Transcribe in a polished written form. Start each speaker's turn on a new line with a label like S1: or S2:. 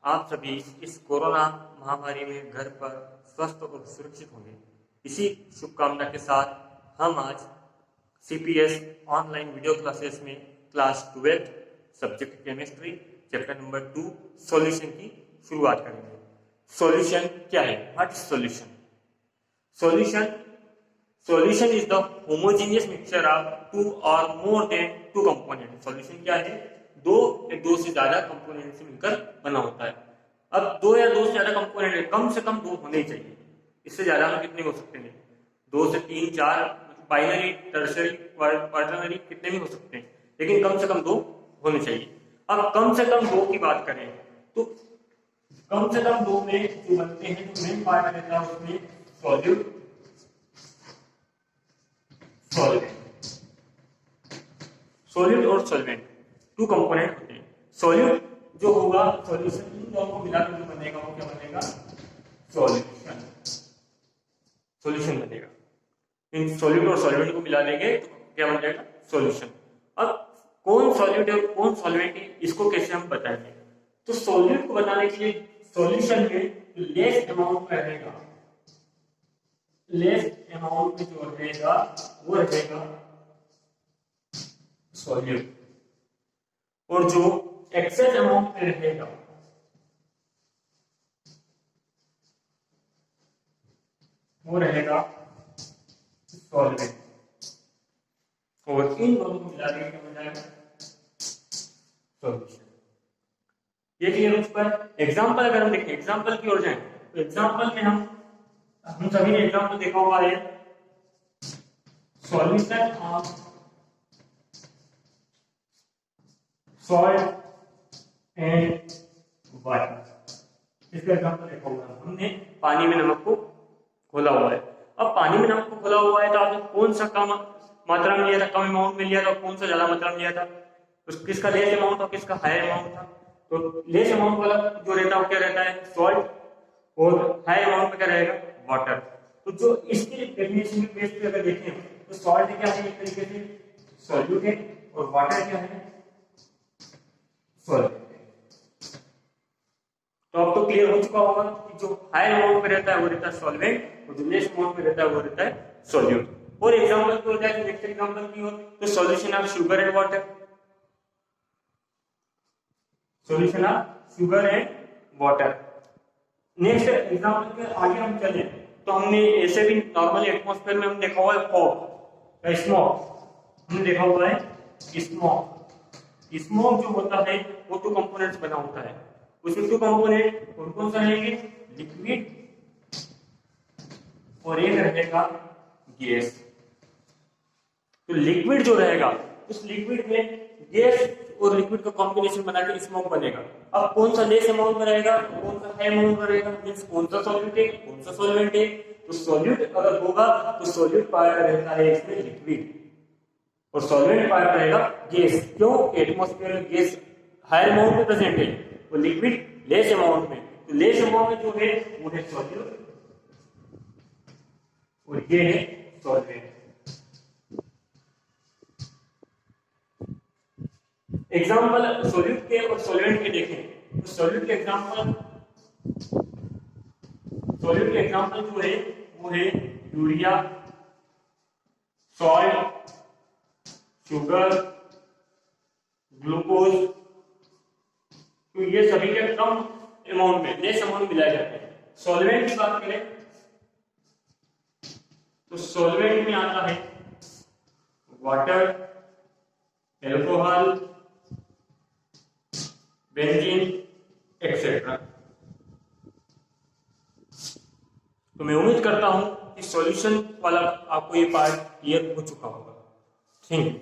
S1: आप सभी इस कोरोना महामारी में घर पर स्वस्थ और सुरक्षित होंगे। इसी शुभकामना के साथ हम आज CPS ऑनलाइन वीडियो क्लासेस में class 12 subject chemistry chapter number 2 solution की शुरुआत करेंगे। सॉल्यूशन क्या है? What is solution? Solution is the homogeneous mixture of two or more than two component. Solution क्या है? दो से ज्यादा कंपोनेंट से मिलकर बना होता है। अब दो या दो से ज्यादा कंपोनेंट है, कम से कम दो होने चाहिए। इससे ज्यादा में कितने हो सकते हैं? 2 से 3 4 बाइनरी, टर्शियरी, क्वार्टरनरी कितने भी हो सकते हैं, लेकिन कम से कम 2 होने चाहिए। अब कम से कम 2 की बात करें तो कम से कम 2 में जो बनते हैं, जो मेन पार्ट रहता है उसमें सॉल्यूट, सॉल्यूट और सॉल्वेंट 2 कंपोनेंट होते हैं। सॉल्यूट जो होगा, सॉल्यूशन इन दोनों को मिलाकर जो बनेगा वो क्या बनेगा? सॉल्यूशन बनेगा। इन सॉल्यूट और सॉल्वेंट को मिला देंगे तो क्या बन जाएगा? सॉल्यूशन। अब कौन सॉल्यूट है और कौन सॉल्वेंट है, इसको कैसे हम बताएंगे? तो सॉल्यूट को बताने के लिए सॉल्यूशन में लेस अमाउंट में रहेगा, लेस अमाउंट में जो रहेगा वो रहेगा सॉल्यूट, और जो एक्सेस अमाउंट में रहेगा वो रहेगा सॉल्वेंट। और इन दोनों को मिला के क्या बन जाएगा? सॉल्यूशन। ये क्लियर? उस पर एग्जांपल अगर हम देखें, एग्जांपल की ओर जाएं तो एग्जांपल में हम सभी ने एग्जांपल देखा हुआ है। Solution of salt and water, इसका एग्जांपल देखा हुआ है हमने। पानी में नमक को घोला हुआ है। अब पानी में नमक को घोला हुआ है तो आपने कौन सा कम मात्रा में लिया था, कम अमाउंट में लिया था, कौन सा ज्यादा मात्रा में लिया था? किसका लेस अमाउंट और किसका हायर अमाउंट था? तो लेस अमाउंट वाला जो रहता है वो क्या रहता है? सॉल्ट, और हायर अमाउंट में क्या रहेगा? वाटर। तो जो इसके डेफिनेशन के बेस पे अगर देखें तो सॉल्ट क्या है? एक तरीके से सॉल्यूट है, और वाटर क्या है? सॉल्वेंट। तो अब तो क्लियर हो चुका होगा कि जो हायर अमाउंट में रहता है वो रहता है सॉल्वेंट, और जो लेस अमाउंट में रहता है वो रहता है सॉल्यूट। और एग्जांपल की हो जाए, नेक्स्ट एग्जांपल की हो तो solution of sugar and water, solution of sugar and water. Next example के आगे हम चले तो हमने ऐसे भी नॉर्मली एटमॉस्फेयर में हम देखा हुआ है फॉग, स्मोक हमने देखा हुआ है। स्मोक जो होता है वो 2 कंपोनेंट्स बना होता है। उसमें 2 कंपोनेंट कौन कौन सा रहेंगे? लिक्विड और एक रहेगा गैस। तो लिक्विड जो रहेगा उस लिक्विड में गैस और लिक्विड का कॉम्बिनेशन बना के स्मोक बनेगा। अब कौन सा लेस अमाउंट में रहेगा, कौन सा हाई अमाउंट में रहेगा, मींस कौन सा सॉल्यूट है, कौन सा सॉल्वेंट है? तो सॉल्यूट अगर होगा तो सॉल्यूट पार्ट रहता है इसमें लिक्विड, और सॉल्वेंट पार्ट रहेगा गैस। क्यों? एटमॉस्फेयर में गैस हायर अमाउंट में प्रेजेंट है, वो लिक्विड लेस अमाउंट में। तो लेस अमाउंट में जो है वो है सॉल्यूट, और ये है सॉल्वेंट। एग्जांपल सॉल्यूट के और सॉल्वेंट के देखें तो सॉल्यूट के एग्जांपल जो है वो है यूरिया, सॉल्ट, शुगर, ग्लूकोज। तो ये सभी के कम अमाउंट में, लेस अमाउंट मिलाए जाते हैं। सॉल्वेंट की बात करें तो सॉल्वेंट में आता है वाटर, एल्कोहल, बेंजीन एक्सेट्रा। तो मैं उम्मीद करता हूं कि सॉल्यूशन वाला आपको ये पार्ट क्लियर हो चुका होगा। Thank you.